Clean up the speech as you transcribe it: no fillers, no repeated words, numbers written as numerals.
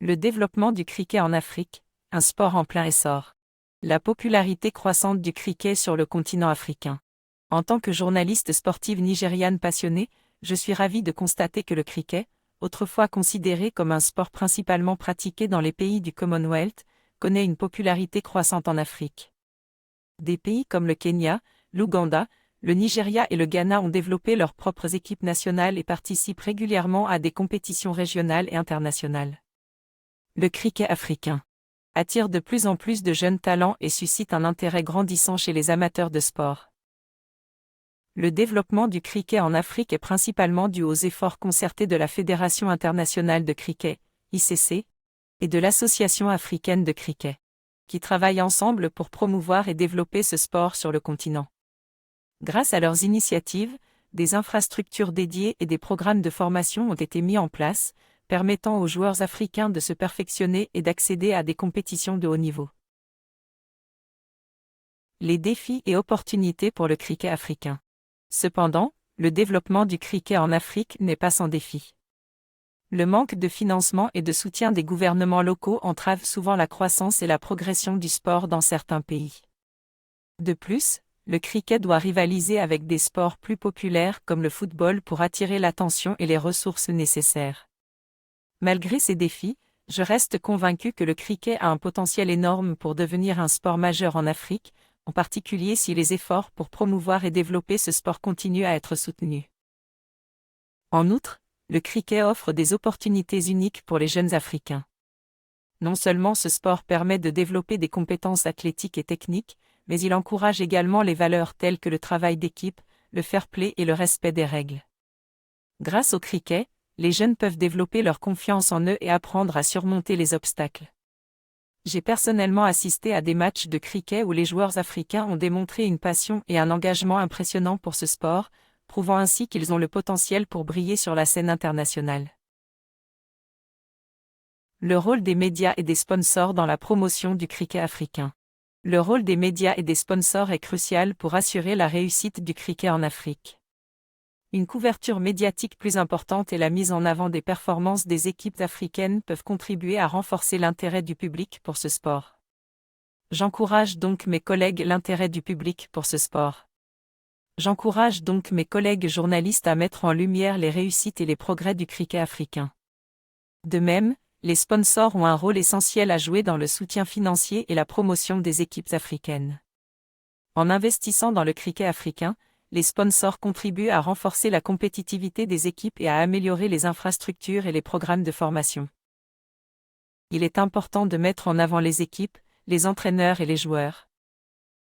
Le développement du cricket en Afrique, un sport en plein essor. La popularité croissante du cricket sur le continent africain. En tant que journaliste sportive nigériane passionnée, je suis ravie de constater que le cricket, autrefois considéré comme un sport principalement pratiqué dans les pays du Commonwealth, connaît une popularité croissante en Afrique. Des pays comme le Kenya, l'Ouganda, le Nigeria et le Ghana ont développé leurs propres équipes nationales et participent régulièrement à des compétitions régionales et internationales. Le cricket africain attire de plus en plus de jeunes talents et suscite un intérêt grandissant chez les amateurs de sport. Le développement du cricket en Afrique est principalement dû aux efforts concertés de la Fédération internationale de cricket, ICC, et de l'Association africaine de cricket, qui travaillent ensemble pour promouvoir et développer ce sport sur le continent. Grâce à leurs initiatives, des infrastructures dédiées et des programmes de formation ont été mis en place, permettant aux joueurs africains de se perfectionner et d'accéder à des compétitions de haut niveau. Les défis et opportunités pour le cricket africain. Cependant, le développement du cricket en Afrique n'est pas sans défi. Le manque de financement et de soutien des gouvernements locaux entrave souvent la croissance et la progression du sport dans certains pays. De plus, le cricket doit rivaliser avec des sports plus populaires comme le football pour attirer l'attention et les ressources nécessaires. Malgré ces défis, je reste convaincu que le cricket a un potentiel énorme pour devenir un sport majeur en Afrique, en particulier si les efforts pour promouvoir et développer ce sport continuent à être soutenus. En outre, le cricket offre des opportunités uniques pour les jeunes Africains. Non seulement ce sport permet de développer des compétences athlétiques et techniques, mais il encourage également les valeurs telles que le travail d'équipe, le fair play et le respect des règles. Grâce au cricket, les jeunes peuvent développer leur confiance en eux et apprendre à surmonter les obstacles. J'ai personnellement assisté à des matchs de cricket où les joueurs africains ont démontré une passion et un engagement impressionnants pour ce sport, prouvant ainsi qu'ils ont le potentiel pour briller sur la scène internationale. Le rôle des médias et des sponsors dans la promotion du cricket africain. Le rôle des médias et des sponsors est crucial pour assurer la réussite du cricket en Afrique. Une couverture médiatique plus importante et la mise en avant des performances des équipes africaines peuvent contribuer à renforcer l'intérêt du public pour ce sport. J'encourage donc mes collègues l'intérêt du public pour ce sport. J'encourage donc mes collègues journalistes à mettre en lumière les réussites et les progrès du cricket africain. De même, les sponsors ont un rôle essentiel à jouer dans le soutien financier et la promotion des équipes africaines. En investissant dans le cricket africain, les sponsors contribuent à renforcer la compétitivité des équipes et à améliorer les infrastructures et les programmes de formation. Il est important de mettre en avant les équipes, les entraîneurs et les joueurs.